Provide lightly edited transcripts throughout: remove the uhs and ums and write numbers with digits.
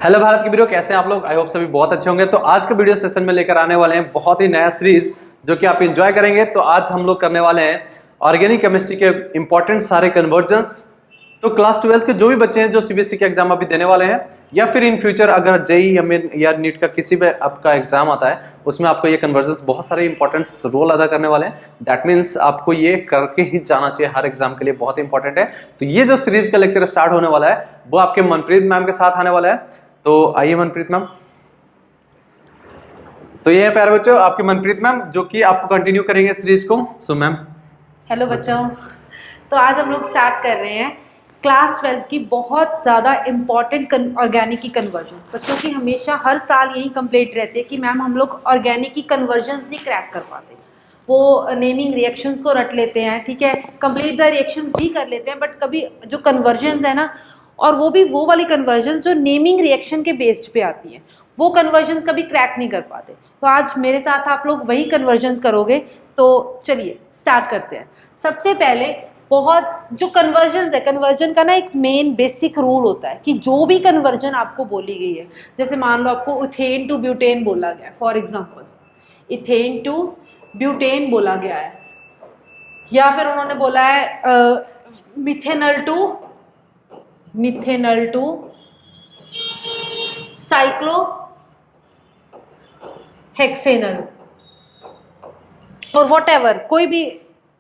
Hello Bharat की video, कैसे हैं आप लोग? आई होप सभी बहुत अच्छे होंगे। तो आज के वीडियो सेशन में लेकर आने वाले हैं बहुत ही नया सीरीज जो कि आप एंजॉय करेंगे। तो आज हम लोग करने वाले हैं ऑर्गेनिक केमिस्ट्री के इंपॉर्टेंट सारे कन्वर्जन्स। तो क्लास 12 के जो भी बच्चे हैं जो सीबीएसई के एग्जाम अभी देने वाले हैं या फिर इन फ्यूचर अगर जेईई या नीट का किसी भी आपका एग्जाम आता है उसमें आपको ये कन्वर्जन्स बहुत सारे इंपॉर्टेंट रोल अदा करने वाले हैं। दैट मीन्स आपको ये करके ही जाना चाहिए, हर एग्जाम के लिए बहुत इंपॉर्टेंट है। तो ये जो सीरीज का लेक्चर स्टार्ट होने वाला है वो आपके मनप्रीत मैम के साथ आने वाला है। तो आइए मनप्रीत मैम। तो ये है प्यारे बच्चों आपके मनप्रीत मैम जो कि आपको कंटिन्यू करेंगे सीरीज को। So ma'am. हेलो बच्चों, तो आज हम लोग स्टार्ट कर रहे हैं क्लास 12 की बहुत ज़्यादा इम्पॉर्टेंट ऑर्गेनिक की कन्वर्जन्स। बच्चों की हमेशा हर साल यही कंप्लेंट रहती है कि मैम हम लोग ऑर्गेनिक की कन्वर्जन्स नहीं क्रैक कर पाते। वो नेमिंग रिएक्शंस को रट लेते हैं, ठीक है, कंप्लीट द रिएक्शंस भी कर लेते हैं, बट कभी जो कन्वर्जन्स है ना, और वो भी वो वाली कन्वर्जन्स जो नेमिंग रिएक्शन के बेस्ड पे आती हैं, वो कन्वर्जन्स कभी क्रैक नहीं कर पाते। तो आज मेरे साथ आप लोग वही कन्वर्जन्स करोगे। तो चलिए स्टार्ट करते हैं। सबसे पहले बहुत जो कन्वर्जन्स है, कन्वर्जन का ना एक मेन बेसिक रूल होता है कि जो भी कन्वर्जन आपको बोली गई है, जैसे मान लो आपको इथेन टू ब्यूटेन बोला गया है, for example ethane to butane बोला गया है, या फिर उन्होंने बोला है मिथेनल टू साइक्लो हेक्सेनल और व्हाटएवर, कोई भी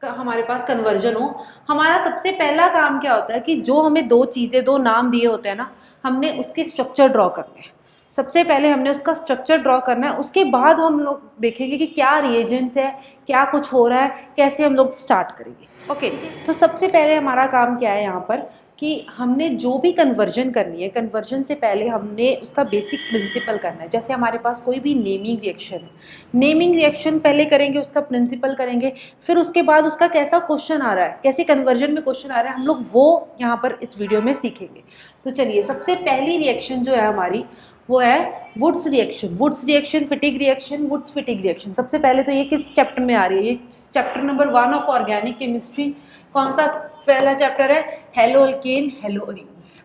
हमारे पास कन्वर्जन हो। हमारा सबसे पहला काम क्या होता है कि जो हमें दो चीज़ें, दो नाम दिए होते हैं ना, हमने उसके स्ट्रक्चर ड्रॉ करने हैं। सबसे पहले हमने उसका स्ट्रक्चर ड्रॉ करना है, उसके बाद हम लोग देखेंगे कि क्या रिएजेंट्स है, क्या कुछ हो रहा है, कैसे हम लोग स्टार्ट करेंगे। ओके, तो सबसे पहले हमारा काम क्या है यहाँ पर कि हमने जो भी कन्वर्जन करनी है, कन्वर्जन से पहले हमने उसका बेसिक प्रिंसिपल करना है। जैसे हमारे पास कोई भी नेमिंग रिएक्शन है, नेमिंग रिएक्शन पहले करेंगे, उसका प्रिंसिपल करेंगे, फिर उसके बाद उसका कैसा क्वेश्चन आ रहा है, कैसे कन्वर्जन में क्वेश्चन आ रहा है, हम लोग वो यहाँ पर इस वीडियो में सीखेंगे। तो चलिए, सबसे पहली रिएक्शन जो है हमारी वो है Wurtz reaction. Wurtz reaction, Fittig reaction, Wurtz Fittig reaction. सबसे पहले तो ये किस चैप्टर में आ रही है? ये chapter number 1 of organic chemistry. कौन सा पहला चैप्टर है? Halo alkane hello arenes,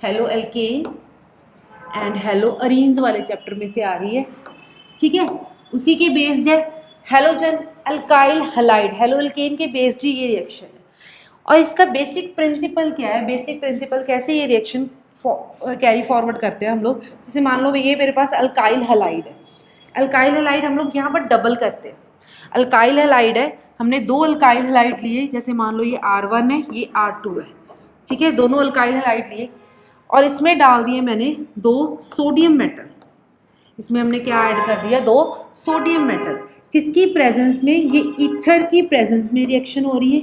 halo alkane and hello arenes वाले चैप्टर में से आ रही है, ठीक है। उसी के बेस्ड है halogen alkyl halide, halo alkane के बेस्ड ही ये रिएक्शन है। और इसका बेसिक प्रिंसिपल क्या है? बेसिक प्रिंसिपल कैसे ये रिएक्शन कैरी फॉरवर्ड करते हैं हम लोग। जैसे मान लो ये मेरे पास अल्काइल हैलाइड है, अल्काइल हैलाइड हम लोग यहाँ पर डबल करते हैं। अल्काइल हैलाइड है, हमने दो अल्काइल हैलाइड लिए, जैसे मान लो ये R1 है, ये R2 है, ठीक है, दोनों अल्काइल हैलाइड लिए और इसमें डाल दिए मैंने दो सोडियम मेटल। इसमें हमने क्या ऐड कर दिया? दो सोडियम मेटल। किसकी प्रेजेंस में? ये ईथर की प्रेजेंस में रिएक्शन हो रही है।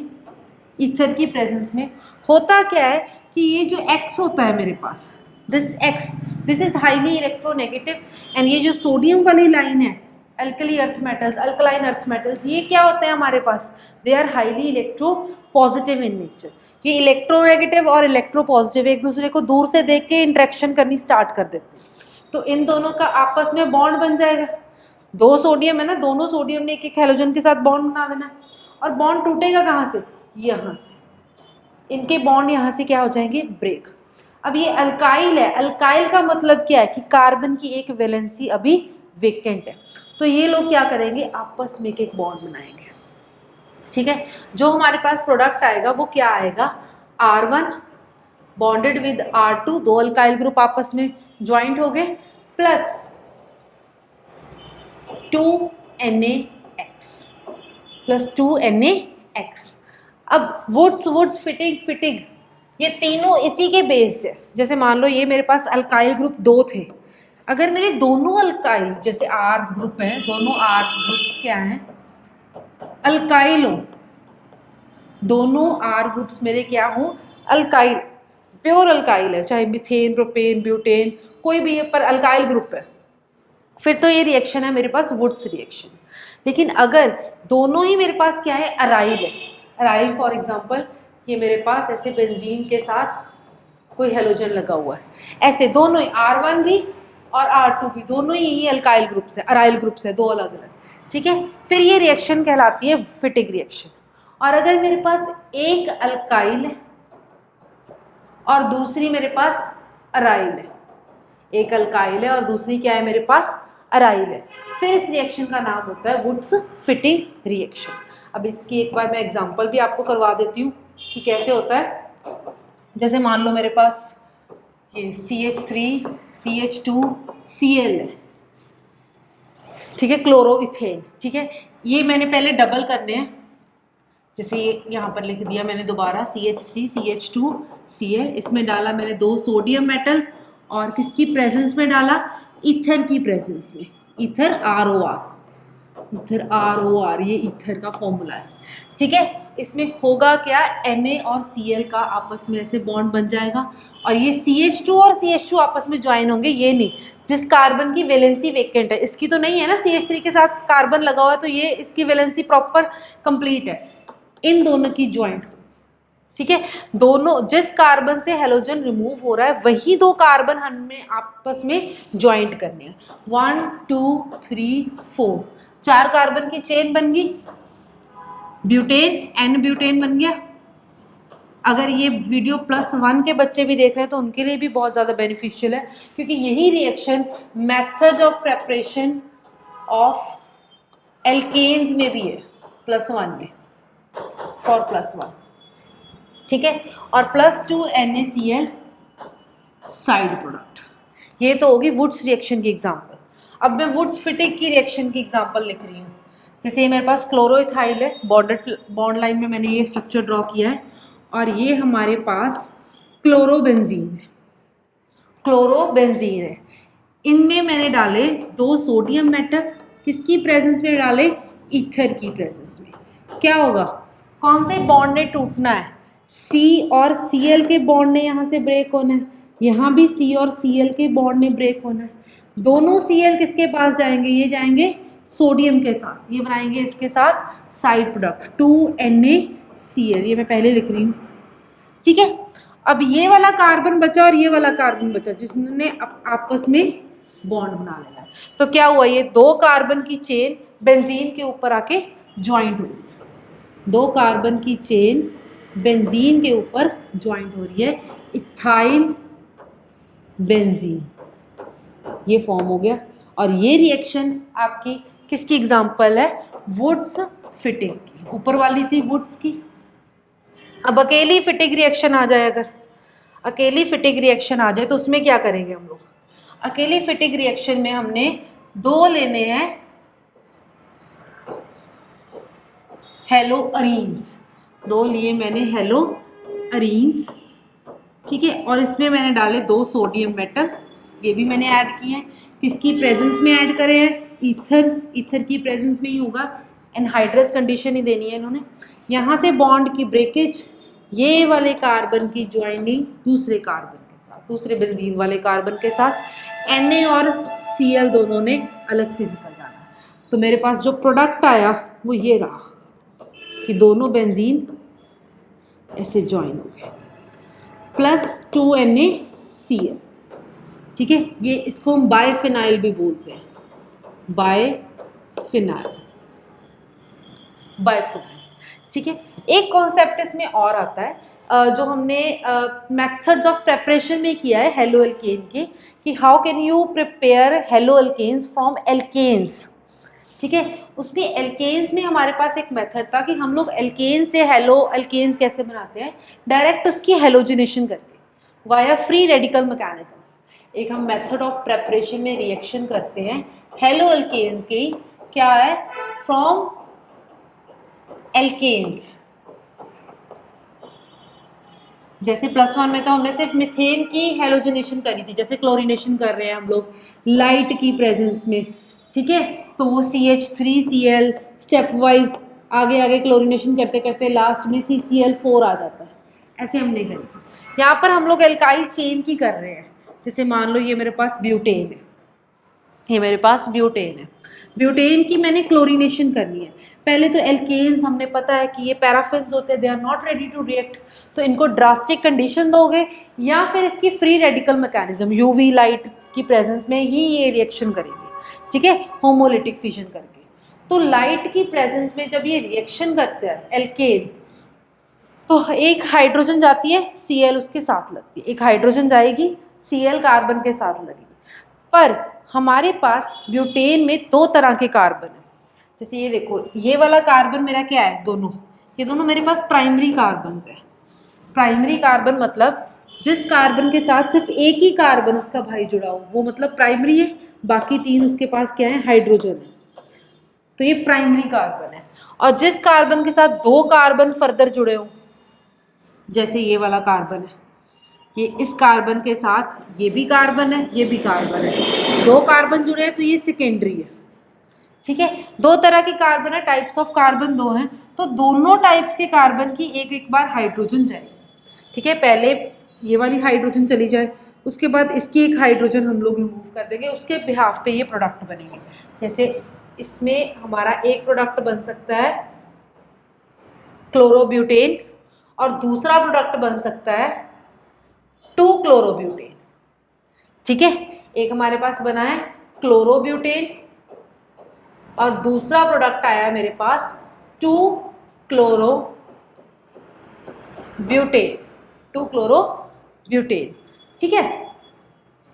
ईथर की प्रेजेंस में होता क्या है कि ये जो X होता है मेरे पास, this is highly electronegative, and ये जो सोडियम वाली लाइन है alkali earth metals, alkaline earth metals, ये क्या होते हैं हमारे पास? They are highly electro positive in nature. ये इलेक्ट्रोनेगेटिव और इलेक्ट्रो पॉजिटिव एक दूसरे को दूर से देख के इंटरेक्शन करनी स्टार्ट कर देते हैं, तो इन दोनों का आपस में बॉन्ड बन जाएगा। दो सोडियम है ना, दोनों सोडियम ने एक एक हैलोजन के साथ बॉन्ड बना देना, और बॉन्ड टूटेगा कहाँ से? यहाँ से। इनके बॉन्ड यहाँ से क्या हो जाएंगे? ब्रेक। अब ये अल्काइल है, अल्काइल का मतलब क्या है कि कार्बन की एक वैलेंसी अभी वेकेंट है, तो ये लोग क्या करेंगे? आपस में एक बॉन्ड बनाएंगे, ठीक है। जो हमारे पास प्रोडक्ट आएगा वो क्या आएगा? R1 बॉन्डेड विद R2, दो अल्काइल ग्रुप आपस में ज्वाइंट हो गए, प्लस 2NaX। अब वुड्स फिटिग ये तीनों इसी के बेस्ड है। जैसे मान लो ये मेरे पास अल्काइल ग्रुप दो थे, अगर मेरे दोनों अल्काइल, जैसे R ग्रुप है, दोनों R ग्रुप्स क्या हैं? अल्काइल हो, दोनों R ग्रुप्स मेरे क्या हो? अल्काइल, प्योर अल्काइल है, चाहे मिथेन, प्रोपेन, ब्यूटेन, कोई भी है, पर अल्काइल ग्रुप है, फिर तो ये रिएक्शन है मेरे पास वुड्स रिएक्शन। लेकिन अगर दोनों ही मेरे पास क्या है? अराइल है। अराइल फॉर एग्जांपल ये मेरे पास ऐसे बेंजीन के साथ कोई हेलोजन लगा हुआ है, ऐसे दोनों ही R1 भी और R2 भी, दोनों ही अल्काइल ग्रुप से, अराइल ग्रुप से, दो अलग अलग, ठीक है। फिर ये रिएक्शन कहलाती है फिटिग रिएक्शन। और अगर मेरे पास एक अल्काइल है और दूसरी मेरे पास अराइल है, एक अल्काइल है और दूसरी क्या है मेरे पास, अराइल है। फिर इस रिएक्शन का नाम होता है वुड्स फिटिंग रिएक्शन। अब इसकी एक बार मैं एग्जांपल भी आपको करवा देती हूँ कि कैसे होता है। जैसे मान लो मेरे पास ये CH3 CH2 Cl है, ठीक है, क्लोरोइथेन, ठीक है। ये मैंने पहले डबल करने हैं, जैसे यहाँ पर लिख दिया मैंने दोबारा CH3 CH2 Cl, इसमें डाला मैंने 2 सोडियम मेटल और किसकी प्रेजेंस में डाला, ईथर की प्रेजेंस में, ईथर ROR, ईथर ROR, ये ईथर का फॉर्मूला है, ठीक है। इसमें होगा क्या, Na और Cl का आपस में ऐसे बॉन्ड बन जाएगा और ये CH2 और CH2 आपस में ज्वाइन होंगे। ये नहीं, जिस कार्बन की वैलेंसी वेकेंट है, इसकी तो नहीं है ना, CH3 के साथ कार्बन लगा हुआ है तो ये इसकी वैलेंसी प्रॉपर कंप्लीट है, इन दोनों की ज्वाइंट, ठीक है। दोनों, जिस कार्बन से हेलोजन रिमूव हो रहा है वही 2 कार्बन हमें आपस में ज्वाइंट करने हैं। 1 2 3 4, 4 कार्बन की चेन बन गई, ब्यूटेन, N ब्यूटेन बन गया। अगर ये वीडियो +1 के बच्चे भी देख रहे हैं तो उनके लिए भी बहुत ज़्यादा बेनिफिशियल है, क्योंकि यही reaction method of preparation of alkanes में भी है, +1 में, फॉर +1, ठीक है। और +2 NaCl साइड प्रोडक्ट। ये तो होगी वुड्स रिएक्शन की एग्जांपल। अब मैं वुड्स फिटिंग की रिएक्शन की एग्जांपल लिख रही हूँ। जैसे ये मेरे पास क्लोरोइथाइल है, बॉन्ड लाइन में मैंने ये स्ट्रक्चर ड्रॉ किया है, और ये हमारे पास क्लोरोबेंजीन है, क्लोरोबेंजीन है। इनमें मैंने डाले 2 सोडियम मेटल, किसकी प्रेजेंस में डाले, ईथर की प्रेजेंस में। क्या होगा, कौन से बॉन्ड ने टूटना है, C और Cl के बॉन्ड ने यहाँ से ब्रेक होना है, यहाँ भी C और Cl के बॉन्ड ने ब्रेक होना है। दोनों Cl किसके पास जाएंगे, ये जाएंगे सोडियम के साथ, ये बनाएंगे इसके साथ साइड प्रोडक्ट 2 NaCl, ये मैं पहले लिख रही हूँ, ठीक है। अब ये वाला कार्बन बचा और ये वाला कार्बन बचा, जिसने आपस में बॉन्ड बना लेना है। तो क्या हुआ, ये 2 कार्बन की चेन बेंजीन के ऊपर आके ज्वाइंट हो रही है, 2 कार्बन की चेन बेंजीन के ऊपर ज्वाइंट हो रही है, इथाइल बेंजीन, ये फॉर्म हो गया। और ये रिएक्शन आपकी किसकी एग्जांपल है, वुड्स फिटिंग की। ऊपर वाली थी वुड्स की। अब अकेली फिटिंग रिएक्शन आ जाए, अगर अकेली फिटिंग रिएक्शन आ जाए तो उसमें क्या करेंगे हम लोग। अकेली फिटिंग रिएक्शन में हमने 2 लेने हैं हेलो अरीन्स, 2 लिए मैंने हेलो अरीन्स, ठीक है। और इसमें मैंने डाले 2 सोडियम मेटल, ये भी मैंने ऐड किए हैं। किसकी प्रेजेंस में ऐड करे हैं, ईथर की प्रेजेंस में ही होगा, एनहाइड्रस कंडीशन ही देनी है इन्होंने। यहाँ से बॉन्ड की ब्रेकेज, ये वाले कार्बन की ज्वाइनिंग दूसरे कार्बन के साथ, दूसरे बेंजीन वाले कार्बन के साथ, Na और Cl दोनों ने अलग से निकल जाना है। तो मेरे पास जो प्रोडक्ट आया वो ये रहा कि दोनों बेंजीन ऐसे ज्वाइन हो गए, +2 NaCl, ठीक है। ये इसको हम बायफिनाइल भी बोलते हैं, बायफिनाइल, ठीक है। एक कॉन्सेप्ट इसमें और आता है जो हमने मेथड्स ऑफ प्रेपरेशन में किया है हेलो एल्केन के, कि how can you prepare haloalkanes from alkanes, ठीक है। उसमें एल्केन्स में हमारे पास एक मेथड था कि हम लोग एल्केन से हेलो एल्केन्स कैसे बनाते हैं, डायरेक्ट उसकी हेलोजिनेशन करके वाया फ्री रेडिकल मैकेनिज्म। एक हम मेथड ऑफ प्रेपरेशन में रिएक्शन करते हैं हेलो एल्केन्स की, क्या है, फ्रॉम एल्केन्स। जैसे +1 में तो हमने सिर्फ मीथेन की हेलोजिनेशन करी थी, जैसे क्लोरीनेशन कर रहे हैं हम लोग लाइट की प्रेजेंस में, ठीक है। तो वो CH3Cl स्टेप वाइज आगे आगे क्लोरीनेशन करते करते लास्ट में CCl4 आ जाता है, ऐसे हमने करी। यहाँ पर हम लोग एल्काइल चेन की कर रहे हैं। जैसे मान लो ये मेरे पास ब्यूटेन है, ये मेरे पास ब्यूटेन है, ब्यूटेन की मैंने क्लोरीनेशन करनी है। पहले तो एल्केन्स हमने पता है कि ये पैराफिन्स होते हैं, they are not ready to react, तो इनको ड्रास्टिक कंडीशन दोगे या फिर इसकी free radical mechanism UV light की प्रेजेंस में ही ये रिएक्शन करेंगे, ठीक है, होमोलिटिक फिजन करके। तो लाइट की प्रेजेंस में जब ये रिएक्शन करते हैं एल्केन, तो एक हाइड्रोजन जाती है, Cl उसके साथ लगती है, एक हाइड्रोजन जाएगी, Cl कार्बन के साथ लगेगी। पर हमारे पास ब्यूटेन में दो तरह के कार्बन है। जैसे ये देखो, ये वाला कार्बन मेरा क्या है, दोनों, ये दोनों मेरे पास प्राइमरी कार्बन है। प्राइमरी कार्बन मतलब जिस कार्बन के साथ सिर्फ एक ही कार्बन उसका भाई जुड़ा हो वो मतलब प्राइमरी है, बाकी तीन उसके पास क्या है, हाइड्रोजन है, तो ये प्राइमरी कार्बन है। और जिस कार्बन के साथ दो कार्बन फर्दर जुड़े हो, जैसे ये वाला कार्बन है, ये इस कार्बन के साथ ये भी कार्बन है, ये भी कार्बन है, दो कार्बन जुड़े हैं तो ये सेकेंडरी है। ठीक है, दो तरह के कार्बन है, टाइप्स ऑफ कार्बन दो हैं, तो दोनों टाइप्स के कार्बन की एक एक बार हाइड्रोजन जाएगी। ठीक है, पहले ये वाली हाइड्रोजन चली जाए, उसके बाद इसकी एक हाइड्रोजन हम लोग रिमूव कर देंगे, उसके बिहाफ पे ये प्रोडक्ट बनेंगे। जैसे इसमें हमारा एक प्रोडक्ट बन सकता है क्लोरोब्यूटेन और दूसरा प्रोडक्ट बन सकता है 2-क्लोरोब्यूटेन। ठीक है, एक हमारे पास बना है क्लोरोब्यूटेन और दूसरा प्रोडक्ट आया मेरे पास 2-क्लोरोब्यूटेन। 2-क्लोरोब्यूटेन। ठीक है,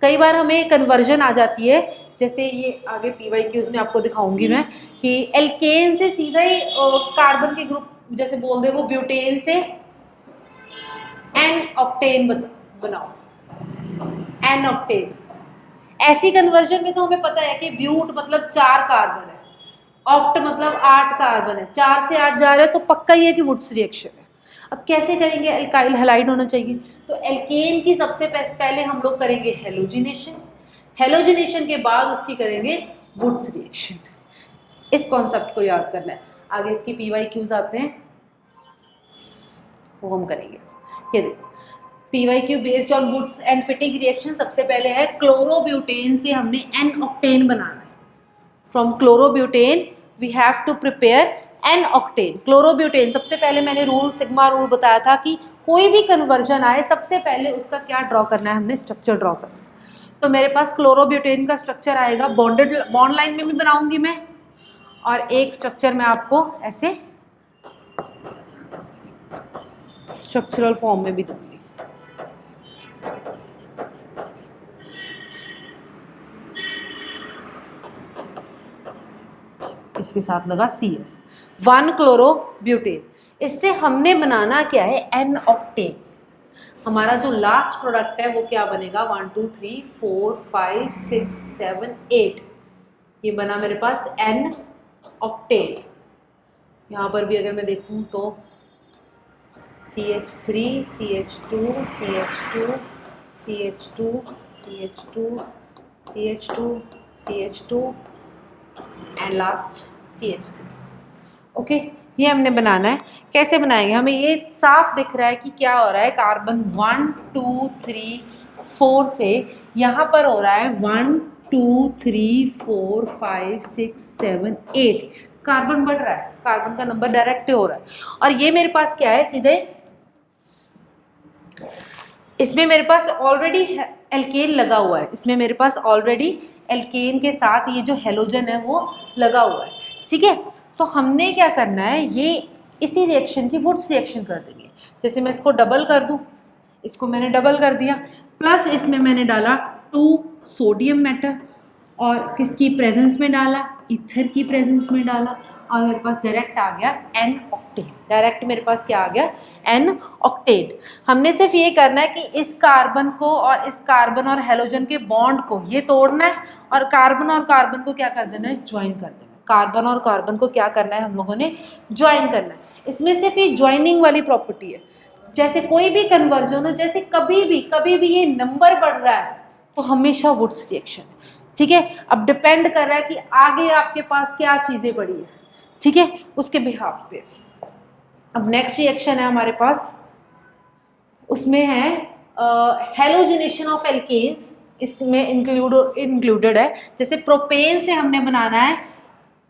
कई बार हमें कन्वर्जन आ जाती है, जैसे ये आगे PYQs में आपको दिखाऊंगी मैं कि एल्केन से सीधा ही कार्बन के ग्रुप जैसे बोल दे वो ब्यूटेन से एन ऑक्टेन बनाओ, एन ऑक्टेन। ऐसी कन्वर्जन में तो हमें पता है कि ब्यूट मतलब 4 कार्बन है, ऑक्ट मतलब 8 कार्बन है, 4 से 8 जा रहे हैं तो पक्का ही है कि वुड्स रिएक्शन है। अब कैसे करेंगे, एल्काइल हैलाइड होना चाहिए, तो एल्केन की सबसे पहले हम लोग करेंगे हेलोजिनेशन, हेलोजिनेशन के बाद उसकी करेंगे वुड्स रिएक्शन। इस कॉन्सेप्ट को याद करना है, आगे इसकी PYQs आते हैं वो हम करेंगे। ये देखो PYQ based on Wurtz and Fittig reaction, सबसे पहले है क्लोरोब्यूटेन से हमने एन ऑक्टेन बनाना है। From chlorobutane we have to prepare n octane. Chlorobutane सबसे पहले मैंने रूल सिग्मा रूल बताया था कि कोई भी कन्वर्जन आए सबसे पहले उसका क्या ड्रॉ करना है, हमने स्ट्रक्चर ड्रॉ करना है। तो मेरे पास क्लोरोब्यूटेन का स्ट्रक्चर आएगा, बॉन्डेड बॉन्ड लाइन में भी बनाऊंगी मैं, और एक स्ट्रक्चर में आपको ऐसे स्ट्रक्चरल फॉर्म में भी दूंगी। इसके साथ लगा Cl 1-क्लोरोब्यूटेन। इससे हमने बनाना क्या है, एन ऑक्टेन। हमारा जो लास्ट प्रोडक्ट है वो क्या बनेगा, 1 2 3 4 5 6 7 8, ये बना मेरे पास एन ऑक्टेन। यहाँ पर भी अगर मैं देखूँ तो CH3 CH2 CH2 CH2 CH2 CH2 CH2 and last CH3। Okay, ये हमने बनाना है। कैसे बनाएंगे, हमें ये साफ दिख रहा है कि क्या हो रहा है, कार्बन 1 2 3 4 से यहाँ पर हो रहा है 1 2 3 4 5 6 7 8, कार्बन बढ़ रहा है, कार्बन का नंबर डायरेक्ट हो रहा है। और ये मेरे पास क्या है, सीधे इसमें मेरे पास ऑलरेडी एल्केन लगा हुआ है, इसमें मेरे पास ऑलरेडी एल्केन के साथ ये जो हेलोजन है वो लगा हुआ है। ठीक है, तो हमने क्या करना है, ये इसी रिएक्शन की वुड्स रिएक्शन कर देंगे। जैसे मैं इसको डबल कर दूं, इसको मैंने डबल कर दिया, प्लस इसमें मैंने डाला 2 सोडियम मेटल और किसकी प्रेजेंस में डाला, ईथर की प्रेजेंस में डाला, और मेरे पास डायरेक्ट आ गया एन ऑक्टेन। डायरेक्ट मेरे पास क्या आ गया, एन ऑक्टेन। हमने सिर्फ ये करना है कि इस कार्बन को और इस कार्बन और हेलोजन के बॉन्ड को ये तोड़ना है और कार्बन को क्या कर देना है, ज्वाइन कर देना है। कार्बन और कार्बन को क्या करना है, हम लोगों ने ज्वाइन करना है। इसमें सिर्फ ये ज्वाइनिंग वाली प्रॉपर्टी है। जैसे कोई भी कन्वर्जन हो, जैसे कभी भी ये नंबर बढ़ रहा है तो हमेशा वुड्स रिएक्शन है। ठीक है, अब डिपेंड कर रहा है कि आगे आपके पास क्या चीज़ें पड़ी है, ठीक है, उसके बिहाफ पे। अब नेक्स्ट रिएक्शन है हमारे पास, उसमें है हेलोजिनेशन ऑफ एल्केन्स, इसमें इंक्लूडेड है। जैसे प्रोपेन से हमने बनाना है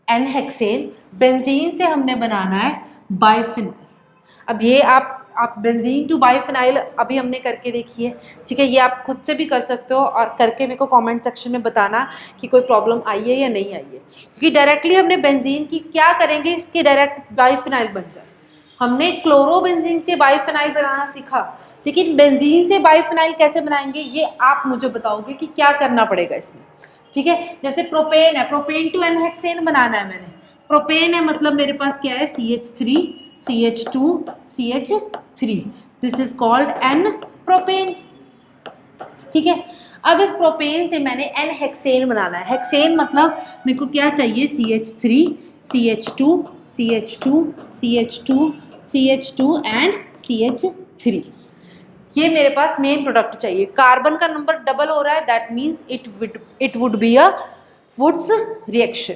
एन हेक्सेन, बेंजीन से हमने बनाना है बाइफिनाइल। अब ये आप बेंजीन टू बाइफिनाइल अभी हमने करके देखी है, ठीक है, ये आप खुद से भी कर सकते हो और करके मेरे को कमेंट सेक्शन में बताना कि कोई प्रॉब्लम आई है या नहीं आई है। क्योंकि डायरेक्टली हमने बेंजीन की क्या करेंगे, इसके डायरेक्ट बाइफिनाइल बन जाए। हमने क्लोरोबेंजीन से बाइफिनाइल बनाना सीखा, लेकिन बेंजीन से बाइफिनाइल कैसे बनाएंगे ये आप मुझे बताओगे कि क्या करना पड़ेगा इसमें, ठीक है। जैसे प्रोपेन है, प्रोपेन टू एन हेक्सेन बनाना है मैंने। प्रोपेन है मतलब मेरे पास क्या है, CH3 CH2 CH3, this is called an propane, ठीक है। अब इस प्रोपेन से मैंने एन हेक्सेन बनाना है। हेक्सेन मतलब मेरे को क्या चाहिए, CH3 CH2 CH2 CH2 CH2 and CH3, ये मेरे पास मेन प्रोडक्ट चाहिए। कार्बन का नंबर डबल हो रहा है, that means it would be a Wurtz reaction.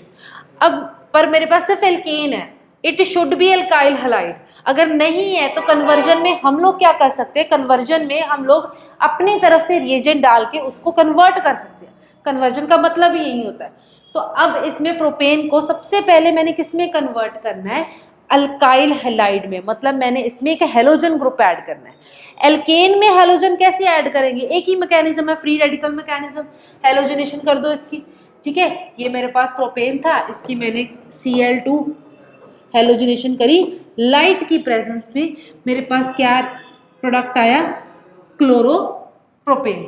अब पर मेरे पास सिर्फ एल्केन है, it should be alkyl halide. अगर नहीं है तो कन्वर्जन में हम लोग क्या कर सकते हैं, कन्वर्जन में हम लोग अपनी तरफ से रिएजेंट डाल के उसको कन्वर्ट कर सकते हैं। कन्वर्जन का मतलब ही यही होता है। तो अब इसमें प्रोपेन को सबसे पहले मैंने किस में कन्वर्ट करना है, अल्काइल हैलाइड में, मतलब मैंने इसमें एक हेलोजन ग्रुप ऐड करना है। एल्केन में हेलोजन कैसे ऐड करेंगे, एक ही मैकेनिज्म है, फ्री रेडिकल मैकेनिज्म, हेलोजनेशन कर दो इसकी, ठीक है। ये मेरे पास प्रोपेन था, इसकी मैंने Cl2 हेलोजनेशन करी, लाइट की प्रेजेंस में मेरे पास क्या प्रोडक्ट आया, क्लोरोप्रोपेन,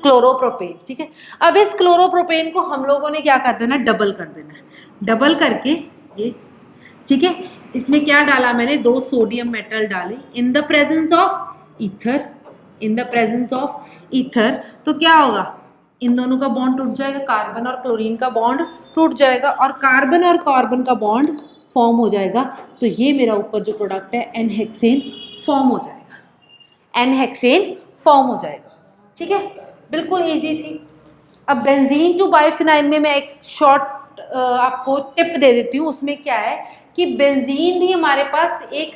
क्लोरोप्रोपेन, ठीक है। अब इस क्लोरोप्रोपेन को हम लोगों ने क्या कर देना, डबल कर देना है। डबल करके ये, ठीक है, इसमें क्या डाला मैंने, 2 सोडियम मेटल डाले in the presence of ether, in the presence of ether. तो क्या होगा, इन दोनों का बॉन्ड टूट जाएगा, कार्बन और क्लोरीन का बॉन्ड टूट जाएगा और कार्बन और कार्बन का बॉन्ड फॉर्म हो जाएगा। तो ये मेरा ऊपर जो प्रोडक्ट है एन हेक्सेन फॉर्म हो जाएगा, एन हेक्सेन फॉर्म हो जाएगा, ठीक है। बिल्कुल इजी थी। अब बेंजीन टू बाइफिनाइल में मैं एक शॉर्ट आपको टिप दे देती हूँ। उसमें क्या है कि बेंजीन भी हमारे पास एक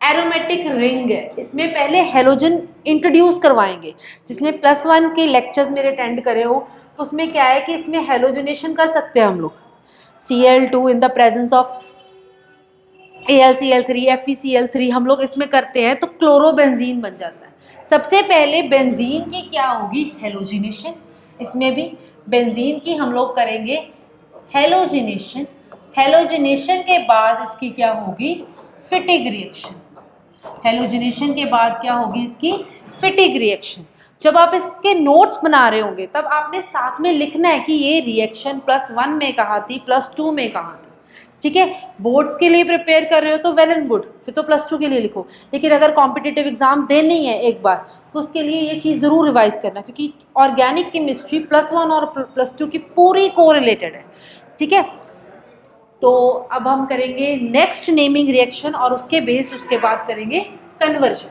एरोमेटिक रिंग है, इसमें पहले हेलोजन इंट्रोड्यूस करवाएंगे। जिसने +1 के लेक्चर्स मेरे अटेंड करे हो तो उसमें क्या है कि इसमें हेलोजनेशन कर सकते हैं हम लोग, Cl2 in the presence of AlCl3 FeCl3 हम लोग इसमें करते हैं तो क्लोरोबेंजीन बन जाता है। सबसे पहले बेंजीन की क्या होगी, हेलोजिनेशन। इसमें भी बेंजीन की हम लोग करेंगे हेलोजिनेशन। हेलोजिनेशन के बाद इसकी क्या होगी, फिटिग रिएक्शन। हेलोजिनेशन के बाद क्या होगी इसकी, फिटिग रिएक्शन। जब आप इसके नोट्स बना रहे होंगे तब आपने साथ में लिखना है कि ये रिएक्शन +1 में कहाँ थी, +2 में कहाँ थी, ठीक है। बोर्ड्स के लिए प्रिपेयर कर रहे हो तो वेल एंड गुड, फिर तो +2 के लिए लिखो। लेकिन अगर कॉम्पिटिटिव एग्जाम देनी है एक बार तो उसके लिए ये चीज़ ज़रूर रिवाइज करना, क्योंकि ऑर्गेनिक केमिस्ट्री +1 और +2 की पूरी कोरिलेटेड है, ठीक है। तो अब हम करेंगे नेक्स्ट नेमिंग रिएक्शन और उसके बेस उसके बाद करेंगे कन्वर्जन।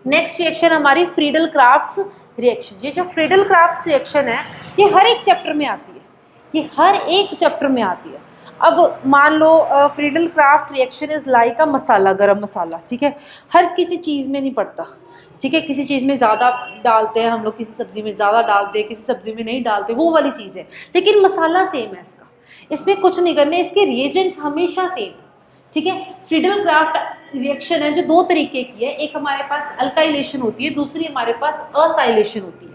नेक्स्ट रिएक्शन हमारी फ्रीडल क्राफ्ट्स रिएक्शन। ये जो फ्रीडल क्राफ्ट्स रिएक्शन है ये हर एक चैप्टर में आती है, ये हर एक चैप्टर में आती है। अब मान लो Friedel Crafts reaction is like a masala, garam masala, ठीक है। हर किसी चीज़ में नहीं पड़ता, ठीक है। किसी चीज़ में ज़्यादा डालते हैं हम लोग, किसी सब्ज़ी में ज़्यादा डालते हैं, किसी सब्ज़ी में नहीं डालते, वो वाली चीज़ है। लेकिन मसाला सेम है इसका, इसमें कुछ नहीं करने, इसके रिएजेंट्स हमेशा सेम, ठीक है। फ्रीडल क्राफ्ट रिएक्शन है जो 2 तरीके की है, एक हमारे पास अल्काइलेशन होती है, दूसरी हमारे पास असाइलेशन होती है।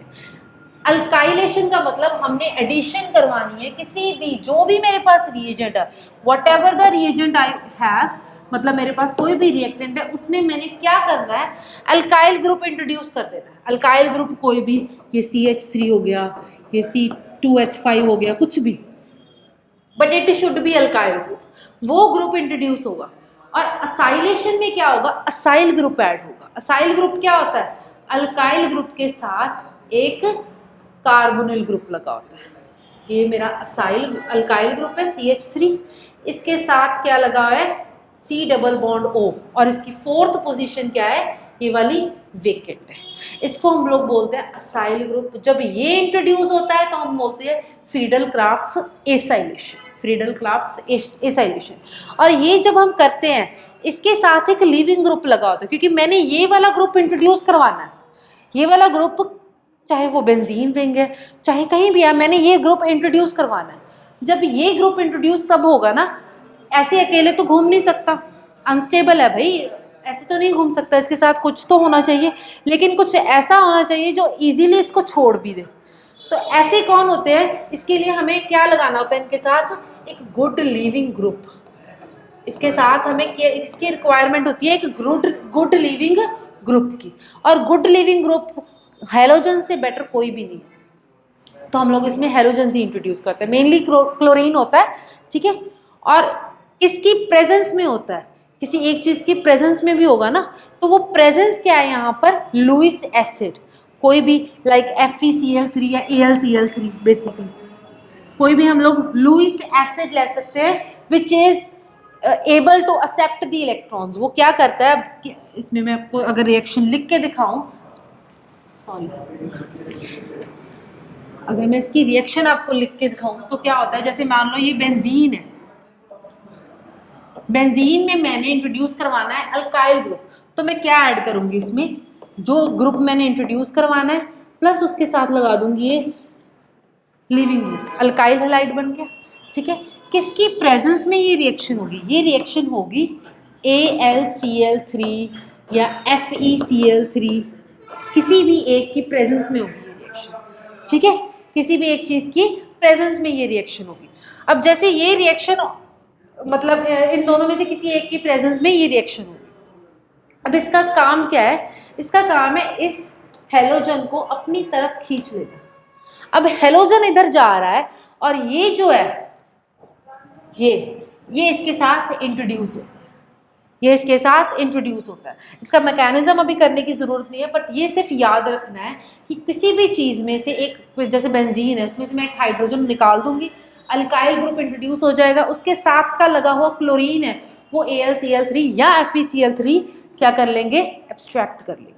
अल्काइलेशन का मतलब हमने एडिशन करवानी है किसी भी, जो भी मेरे पास रिएजेंट है, what ever the reagent I have, मतलब मेरे पास कोई भी रिएक्टेंट है उसमें मैंने क्या करना है, अल्काइल ग्रुप इंट्रोड्यूस कर देना है। अल्काइल ग्रुप कोई भी, ये CH3 हो गया, ये C2H5 हो गया, कुछ भी, but it should be alkyl group, वो ग्रुप इंट्रोड्यूस होगा। और असाइलेशन में क्या होगा, असाइल ग्रुप ऐड होगा। असाइल ग्रुप क्या होता है, अल्काइल ग्रुप के साथ एक कार्बोनिल ग्रुप लगा होता है। ये मेरा असाइल अल्काइल ग्रुप है CH3, इसके साथ क्या लगा हुआ है, C डबल बॉन्ड O, और इसकी 4th पोजीशन क्या है, ये वाली वेकेंट है। इसको हम लोग बोलते हैं असाइल ग्रुप। जब ये इंट्रोड्यूस होता है तो हम बोलते हैं Friedel crafts acylation, Friedel crafts acylation. और ये जब हम करते हैं इसके साथ एक लिविंग ग्रुप लगा होता है, क्योंकि मैंने ये वाला ग्रुप इंट्रोड्यूस करवाना है। ये वाला ग्रुप चाहे वो बेंजीन रिंग है, चाहे कहीं भी है, मैंने ये ग्रुप इंट्रोड्यूस करवाना है। जब ये ग्रुप इंट्रोड्यूस तब होगा ना, ऐसे अकेले तो घूम नहीं सकता, अनस्टेबल है भाई, ऐसे तो नहीं घूम सकता, इसके साथ कुछ तो होना चाहिए। लेकिन कुछ ऐसा होना चाहिए जो इजीली इसको छोड़ भी दे। तो ऐसे कौन होते हैं, इसके लिए हमें क्या लगाना होता है, इनके साथ एक गुड लिविंग ग्रुप। इसके साथ हमें इसकी रिक्वायरमेंट होती है एक गुड लिविंग ग्रुप की। और गुड लिविंग ग्रुप हेलोजन से बेटर कोई भी नहीं है, तो हम लोग इसमें हेलोजन ही इंट्रोड्यूस करते हैं। मेनली क्लोरीन होता है, ठीक है, और इसकी प्रेजेंस में होता है, किसी एक चीज की प्रेजेंस में भी होगा ना, तो वो प्रेजेंस क्या है यहाँ पर, लुईस एसिड, कोई भी लाइक FeCl3 या AlCl3 बेसिकली, कोई भी हम लोग लुईस एसिड ले सकते हैं which is able to accept the electrons. वो क्या करता है, इसमें मैं आपको अगर रिएक्शन लिख के दिखाऊं, सॉरी, अगर मैं इसकी रिएक्शन आपको लिख के दिखाऊं तो क्या होता है, जैसे मान लो ये बेंजीन है, बेंजीन में मैंने इंट्रोड्यूस करवाना है अल्काइल ग्रुप, तो मैं क्या ऐड करूंगी इसमें, जो ग्रुप मैंने इंट्रोड्यूस करवाना है प्लस उसके साथ लगा दूंगी ये लिविंग ग्रुप, अल्काइल हैलाइड बन गया, ठीक है। किसकी प्रेजेंस में ये रिएक्शन होगी, ये रिएक्शन होगी AlCl3 या FeCl3, किसी भी एक की प्रेजेंस में होगी ये रिएक्शन, ठीक है, किसी भी एक चीज की प्रेजेंस में ये रिएक्शन होगी। अब जैसे ये रिएक्शन मतलब इन दोनों में से किसी एक की प्रेजेंस में ये रिएक्शन होगी। अब इसका काम क्या है, इसका काम है इस हेलोजन को अपनी तरफ खींच लेना। अब हेलोजन इधर जा रहा है और ये जो है ये इसके साथ इंट्रोड्यूस होता है, ये इसके साथ इंट्रोड्यूस होता है। इसका मैकेनिज्म अभी करने की ज़रूरत नहीं है, बट ये सिर्फ याद रखना है कि किसी भी चीज़ में से एक, जैसे बेंजीन है उसमें से मैं एक हाइड्रोजन निकाल दूंगी, अल्काइल ग्रुप इंट्रोड्यूस हो जाएगा, उसके साथ का लगा हुआ क्लोरीन है वो AlCl3 या FeCl3 क्या कर लेंगे, एब्स्ट्रैक्ट कर लेंगे,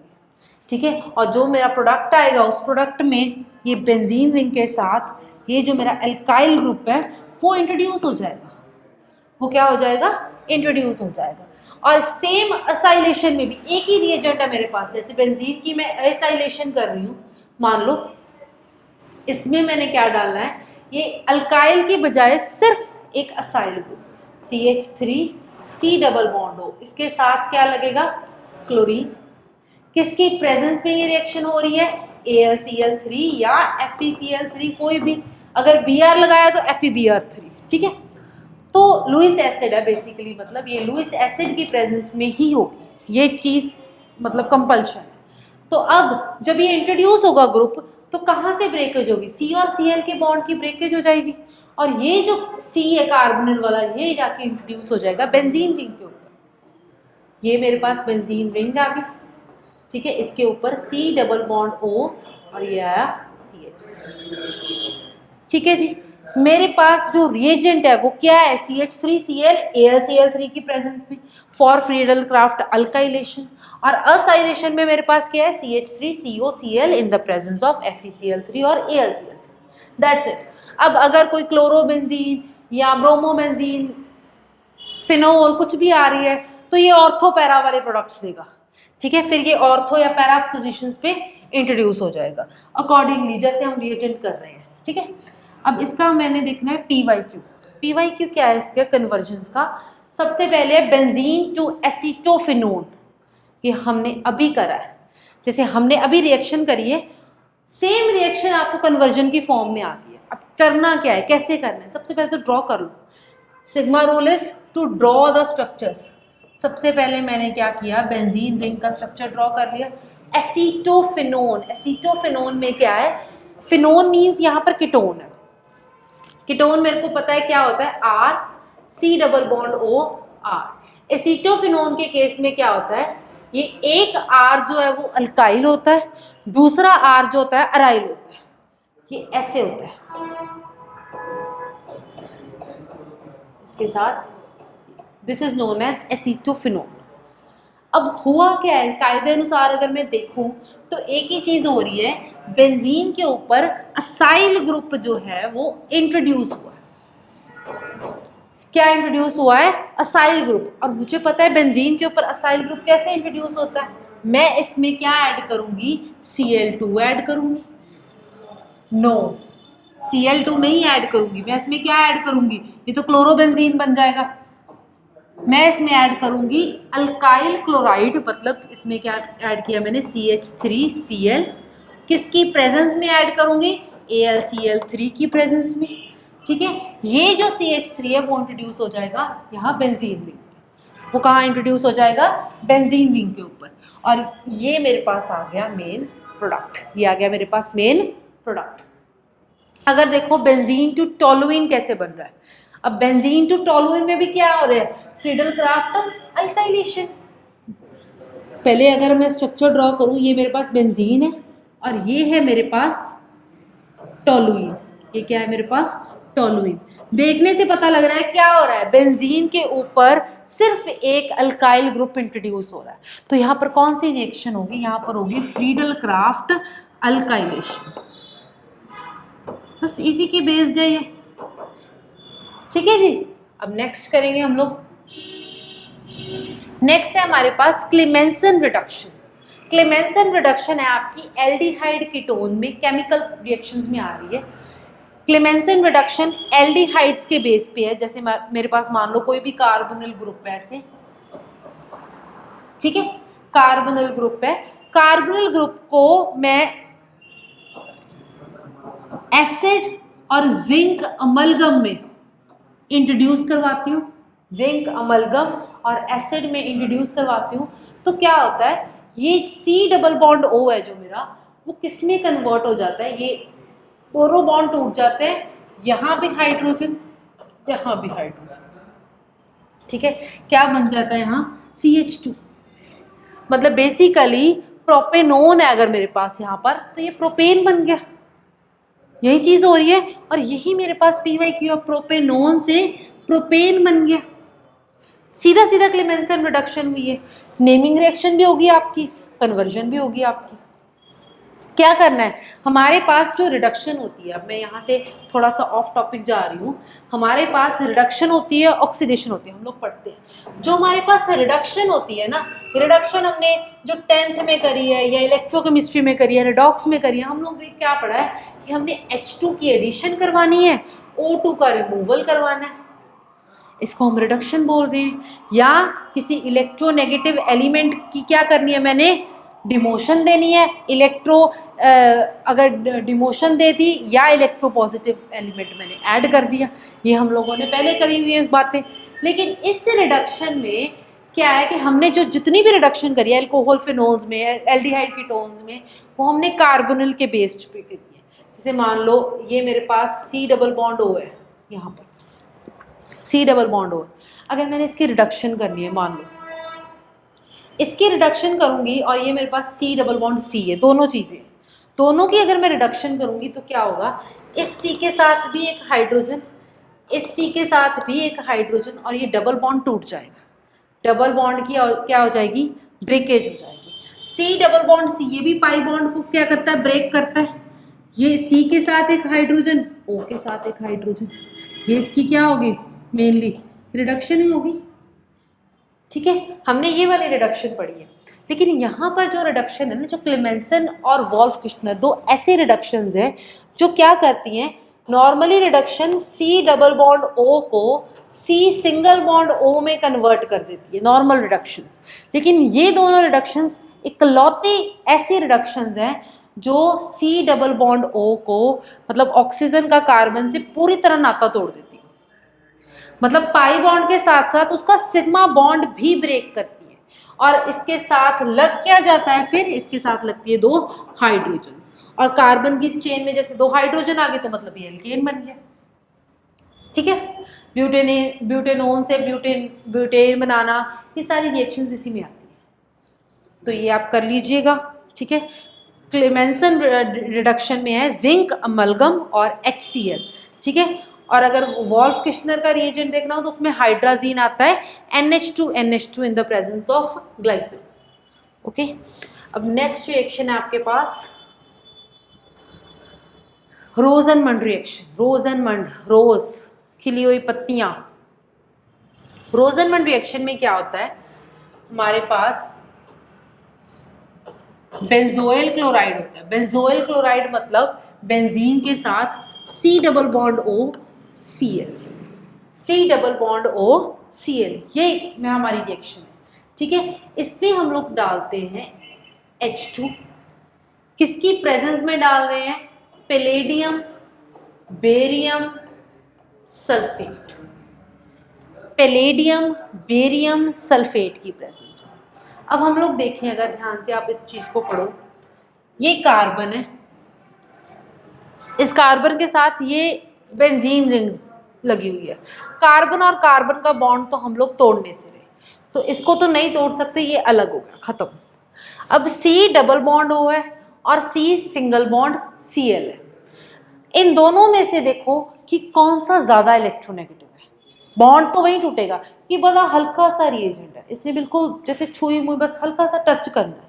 ठीक है। और जो मेरा प्रोडक्ट आएगा उस प्रोडक्ट में ये बेंजीन रिंग के साथ ये जो मेरा अल्काइल ग्रुप है वो इंट्रोड्यूस हो जाएगा, वो क्या हो जाएगा, इंट्रोड्यूस हो जाएगा। और सेम असाइलेशन में भी एक ही रिएजेंट है मेरे पास, जैसे बेंजीन की मैं असाइलेशन कर रही हूँ, मान लो इसमें मैंने क्या डालना है, ये अल्काइल की बजाय सिर्फ एक acyl group CH3C double bond हो, इसके साथ क्या लगेगा, क्लोरीन, किसकी प्रेजेंस में ये रिएक्शन हो रही है, AlCl3 या FeCl3, कोई भी, अगर Br लगाया तो FeBr3, ठीक है। तो लुईस एसिड है बेसिकली, मतलब ये लुईस एसिड की प्रेजेंस में ही होगी ये चीज़, मतलब कंपल्शन। तो अब जब ये इंट्रोड्यूस होगा ग्रुप तो कहाँ से ब्रेकेज होगी, C और Cl के बॉन्ड की ब्रेकेज हो जाएगी, और ये जो C है कार्बोनिल वाला ये जाके इंट्रोड्यूस हो जाएगा बेंजीन रिंग के ऊपर। ये मेरे पास बेंजीन रिंग आ गई, ठीक है, इसके ऊपर C डबल बॉन्ड O और ये आया CH3, ठीक है जी। मेरे पास जो रिएजेंट है वो क्या है, CH3Cl AlCl3 की प्रेजेंस में फॉर फ्रीडल क्राफ्ट अल्काइलेशन, और असाइलेशन में मेरे पास क्या है, CH3COCl in the presence of FeCl3 और AlCl3, दैट्स इट। अब अगर कोई क्लोरोबेंजीन या ब्रोमोबेंजीन, फिनोल कुछ भी आ रही है तो ये ऑर्थो पैरा वाले प्रोडक्ट्स देगा, ठीक है, फिर ये ऑर्थो या पैरा पोजीशंस पे इंट्रोड्यूस हो जाएगा अकॉर्डिंगली जैसे हम रिएजेंट कर रहे हैं, ठीक है। अब इसका मैंने देखना है PYQ क्या है इसके कन्वर्जन का। सबसे पहले बेंजीन टू एसीटोफिनोन, ये हमने अभी करा है, जैसे हमने अभी रिएक्शन करी है, सेम रिएक्शन आपको कन्वर्जन की फॉर्म में आती है। अब करना क्या है, कैसे करना है, सबसे पहले तो ड्रॉ कर लो, sigma rule is to draw the structures. सबसे पहले मैंने क्या किया, बेंजीन रिंग का स्ट्रक्चर ड्रॉ कर लिया। एसीटोफिनोन, एसीटोफिनोन में क्या है, फिनोन मीन्स यहाँ पर कीटोन है, कीटोन मेरे को पता है क्या होता है, R C double bond O R। Acetophenone के केस में क्या होता है, ये एक R जो है वो अल्काइल होता है, दूसरा R जो होता है अराइल होता है, ये ऐसे होता है इसके साथ, this is known as acetophenone. अब हुआ क्या है, कायदे अनुसार अगर मैं देखूं तो एक ही चीज हो रही है, बेंजीन के ऊपर असाइल ग्रुप जो है वो इंट्रोड्यूस हुआ है। क्या इंट्रोड्यूस हुआ है, असाइल ग्रुप। और मुझे पता है बेंजीन के ऊपर असाइल ग्रुप कैसे इंट्रोड्यूस होता है, मैं इसमें क्या ऐड करूंगी, Cl2 ऐड करूंगी, नो Cl2 नहीं ऐड करूंगी, मैं इसमें क्या ऐड करूंगी, ये तो क्लोरोबेंजीन बन जाएगा, मैं इसमें ऐड करूंगी अल्काइल क्लोराइड, मतलब इसमें क्या ऐड किया मैंने, CH3Cl, किसकी प्रेजेंस में ऐड करूंगी, AlCl3 की प्रेजेंस में, ठीक है। ये जो CH3 है वो इंट्रोड्यूस हो जाएगा यहाँ बेंजीन में, वो कहाँ इंट्रोड्यूस हो जाएगा, बेंजीन रिंग के ऊपर। और ये मेरे पास आ गया मेन प्रोडक्ट, ये आ गया मेरे पास मेन प्रोडक्ट। अगर देखो बेंजीन टू टोलुइन कैसे बन रहा है, अब बेंजीन टू टोलुइन में भी क्या हो रहा है, फ्रीडल क्राफ्ट अल्काइलेशन। पहले अगर मैं स्ट्रक्चर ड्रॉ करूं, ये मेरे पास बेंजीन है और ये है मेरे पास टोलुइन, ये क्या है मेरे पास टोलुइन। देखने से पता लग रहा है क्या हो रहा है, बेंजीन के ऊपर सिर्फ एक अल्काइल ग्रुप इंट्रोड्यूस हो रहा है। तो यहाँ पर कौन सी रिएक्शन होगी, यहाँ पर होगी फ्रीडल क्राफ्ट अल्काइलेशन। बस इसी के बेस्ड है ये, ठीक है जी। अब नेक्स्ट करेंगे हम लोग, नेक्स्ट है हमारे पास क्लेमेंसन रिडक्शन। क्लेमेंसन रिडक्शन है आपकी एल्डिहाइड कीटोन में केमिकल रिएक्शंस में आ रही है। क्लेमेंसन रिडक्शन एल्डिहाइड्स के बेस पे है, जैसे मेरे पास मान लो कोई भी कार्बोनिल ग्रुप है ऐसे, ठीक है, कार्बोनिल ग्रुप है, कार्बोनिल ग्रुप को मैं एसिड और जिंक अमलगम में इंट्रोड्यूस करवाती हूँ, जिंक अमलगम और एसिड में इंट्रोड्यूस करवाती हूँ, तो क्या होता है, ये C डबल बॉन्ड O है जो मेरा, वो किस में कन्वर्ट हो जाता है, ये दोनों बॉन्ड टूट जाते हैं, यहाँ भी हाइड्रोजन, यहाँ भी हाइड्रोजन, ठीक है, क्या बन जाता है यहाँ CH2। मतलब बेसिकली प्रोपेनोन है अगर मेरे पास यहाँ पर, तो ये प्रोपेन बन गया, यही चीज हो रही है। और यही मेरे पास PyQ प्रोपेनोन से प्रोपेन बन गया, सीधा सीधा क्लेमेंसन रिडक्शन हुई है। नेमिंग रिएक्शन भी होगी आपकी, कन्वर्जन भी होगी आपकी। क्या करना है, हमारे पास जो रिडक्शन होती है, अब मैं यहाँ से थोड़ा सा ऑफ टॉपिक जा रही हूँ, हमारे पास रिडक्शन होती है, ऑक्सीडेशन होती है, हम लोग पढ़ते हैं। जो हमारे पास रिडक्शन होती है ना, रिडक्शन हमने जो 10th में करी है या इलेक्ट्रोकेमिस्ट्री में करी है, रिडॉक्स में करी है, हम लोग ने क्या पढ़ा है कि हमने H2 की एडिशन करवानी है, O2 का रिमूवल करवाना है, इसको हम रिडक्शन बोल रहे हैं। या किसी इलेक्ट्रोनेगेटिव एलिमेंट की क्या करनी है, मैंने डिमोशन देनी है, अगर डिमोशन दे दी या इलेक्ट्रो पॉजिटिव एलिमेंट मैंने ऐड कर दिया, ये हम लोगों ने पहले करी हुई है इस बातें। लेकिन इस रिडक्शन में क्या है कि हमने जो जितनी भी रिडक्शन करी है अल्कोहल फिनोल्स में, एल्डिहाइड कीटोन्स में, वो हमने कार्बोनिल के बेस्ड पे करी है। जैसे मान लो ये मेरे पास C डबल बॉन्ड O है, यहाँ पर C डबल बॉन्ड O, अगर मैंने इसकी रिडक्शन करनी है, मान लो इसकी रिडक्शन करूंगी और ये मेरे पास C डबल बॉन्ड C है, दोनों चीज़ें, दोनों की अगर मैं रिडक्शन करूंगी तो क्या होगा, इस C के साथ भी एक हाइड्रोजन, इस C के साथ भी एक हाइड्रोजन, और ये डबल बॉन्ड टूट जाएगा, डबल बॉन्ड की क्या हो जाएगी, ब्रेकेज हो जाएगी। C डबल बॉन्ड C, ये भी पाई बॉन्ड को क्या करता है, ब्रेक करता है। ये C के साथ एक हाइड्रोजन, O के साथ एक हाइड्रोजन, ये इसकी क्या होगी, मेनली रिडक्शन ही होगी, ठीक है। हमने ये वाली रिडक्शन पढ़ी है। लेकिन यहाँ पर जो रिडक्शन है ना, जो क्लेमेंसन और वॉल्फ किश्नर, दो ऐसे रिडक्शंस हैं जो क्या करती हैं, normally reduction C double bond O को C सिंगल बॉन्ड O में कन्वर्ट कर देती है, नॉर्मल रिडक्शंस। लेकिन ये दोनों रिडक्शंस इकलौती ऐसी रिडक्शंस हैं जो C डबल बॉन्ड O को, मतलब ऑक्सीजन का कार्बन से पूरी तरह नाता तोड़ देती है। मतलब पाई बॉन्ड के साथ साथ उसका सिग्मा बॉन्ड भी ब्रेक करती है, और इसके साथ लग क्या जाता है, फिर इसके साथ लगती है दो हाइड्रोजन्स, और कार्बन की इस चेन में जैसे दो हाइड्रोजन आ गए तो मतलब ये एल्केन बन गया, ठीक है। ब्यूटेनोन से ब्यूटेन बनाना, ये सारी रिएक्शंस इसी में आती है, तो ये आप कर लीजिएगा, ठीक है। क्लेमेंसन रिडक्शन में है जिंक अमलगम और HCl, ठीक है। और अगर वॉल्फ किश्नर का रिएजेंट देखना हो तो उसमें हाइड्राजीन आता है, NH2 in the presence of glycol, okay. अब नेक्स्ट रिएक्शन है आपके पास रोजनमंड रिएक्शन। रोजनमंड, रोज, खिली हुई पत्तियां। रोजनमंड रिएक्शन में क्या होता है, हमारे पास बेंजोइल क्लोराइड होता है। बेंजोइल क्लोराइड मतलब बेंजीन के साथ C double bond O Cl, C double bond O Cl, ये में हमारी रिएक्शन है, ठीक है। इसमें हम लोग डालते हैं H2, किसकी प्रेजेंस में डाल रहे हैं, palladium, barium, sulphate. Palladium barium sulphate की प्रेजेंस में। अब हम लोग देखें, अगर ध्यान से आप इस चीज को पढ़ो, ये कार्बन है, इस कार्बन के साथ ये बेंजीन रिंग लगी हुई है। कार्बन और कार्बन का बॉन्ड तो हम लोग तोड़ने से रहे, तो इसको तो नहीं तोड़ सकते, ये अलग हो गया, खत्म। अब C डबल बॉन्ड O है और C सिंगल बॉन्ड Cl है। इन दोनों में से देखो कि कौन सा ज्यादा इलेक्ट्रोनेगेटिव है। बॉन्ड तो वही टूटेगा, ये बड़ा हल्का सा रिएजेंट है, इसने बिल्कुल जैसे छुई मुई बस हल्का सा टच करना है,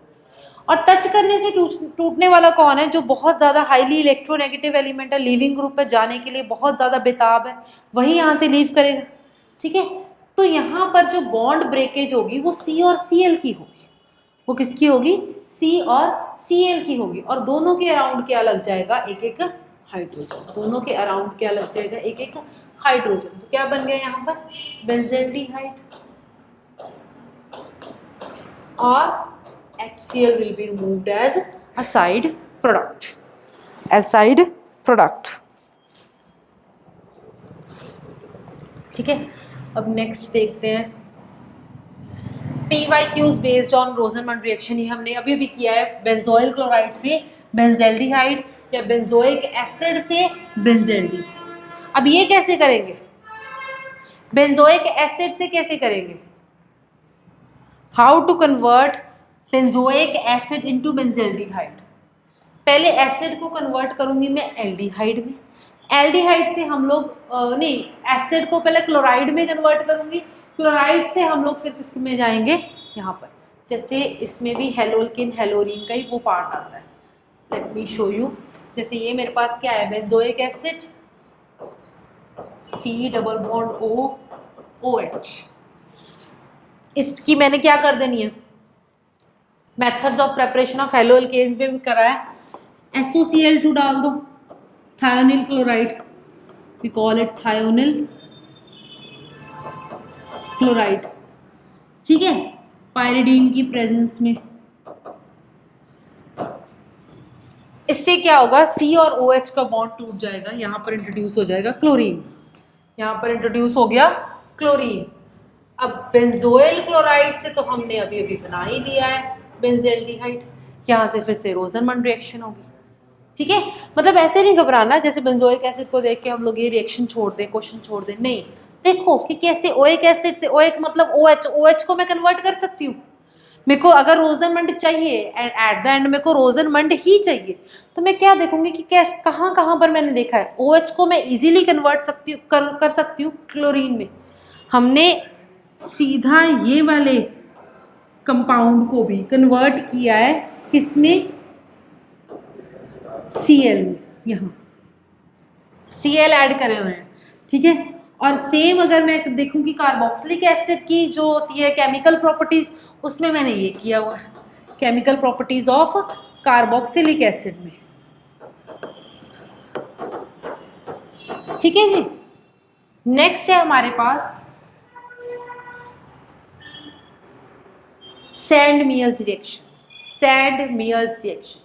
और टच करने से टूटने वाला कौन है? जो बहुत ज़्यादा हाईली इलेक्ट्रोनेगेटिव एलिमेंट है, लीविंग ग्रुप पे जाने के लिए बहुत ज़्यादा बेताब है, वही यहाँ से लीव करेगा। ठीक है, तो यहाँ पर जो बॉन्ड ब्रेकेज होगी वो C और Cl की होगी। वो किसकी होगी? C और Cl की होगी। और दोनों के अराउंड क्या लग जाएगा? एक एक हाइड्रोजन। दोनों के अराउंड क्या लग जाएगा? एक एक हाइड्रोजन। तो क्या बन गया यहाँ पर? बेंज़ेल्डिहाइड। और HCl will be removed as a side product. As side product. ठीक है, अब नेक्स्ट देखते हैं PYQs based on Rosenmund reaction. ही हमने अभी भी किया है, बेंजोइल क्लोराइड से बेंज़ेल्डिहाइड या बेंजोइक एसिड से बेंज़ेल्डी। अब ये कैसे करेंगे? बेंजोइक एसिड से कैसे करेंगे? How to convert benzoic acid into benzaldehyde. पहले एसिड को कन्वर्ट करूंगी मैं एल्डिहाइड में, एल्डिहाइड से हम लोग एसिड को पहले क्लोराइड में कन्वर्ट करूंगी, क्लोराइड से हम लोग फिर किस में जाएंगे? यहाँ पर। जैसे इसमें भी हेलोल्किन हेलोरीन का ही वो पार्ट आता है। Let me show you. जैसे ये मेरे पास क्या है? Benzoic acid, C double bond O OH। इसकी मैंने क्या कर देनी है? Methods of preparation of haloalkanes में भी करा है। SOCl2 डाल दो, thionyl chloride, we call it thionyl chloride. ठीक है, पायरिडीन की प्रेजेंस में। इससे क्या होगा? C और OH का बॉन्ड टूट जाएगा, यहाँ पर इंट्रोड्यूस हो जाएगा क्लोरीन। यहाँ पर इंट्रोड्यूस हो गया क्लोरीन। अब बेंजोइल क्लोराइड से तो हमने अभी अभी बना ही लिया है बेंज़ेल्डिहाइड, यहाँ से फिर से रोजनमंड रिएक्शन होगी। ठीक है, मतलब ऐसे नहीं घबराना जैसे बेंजोइक एसिड को देख के हम लोग ये रिएक्शन छोड़ दें, क्वेश्चन छोड़ दें। नहीं, देखो कि कैसे ओइक एसिड से, ओइक मतलब OH, OH को मैं कन्वर्ट कर सकती हूँ। मेरे को अगर रोजनमंड चाहिए एंड एट द एंड मेरे को रोजनमंड ही चाहिए, तो मैं क्या देखूंगी कि कहाँ कहाँ पर मैंने देखा है OH को मैं इजीली कन्वर्ट कर सकती हूँ क्लोरीन में। हमने सीधा ये वाले कंपाउंड को भी कन्वर्ट किया है किसमें? Cl में। यहाँ Cl ऐड करे हुए हैं। ठीक है, और सेम अगर मैं देखूं कि कार्बोक्सिलिक एसिड की जो होती है केमिकल प्रॉपर्टीज, उसमें मैंने ये किया हुआ है, chemical properties of carboxylic acid में। ठीक है जी, नेक्स्ट है हमारे पास सैंड-मेयर्स रिएक्शन। Sand-Myers reaction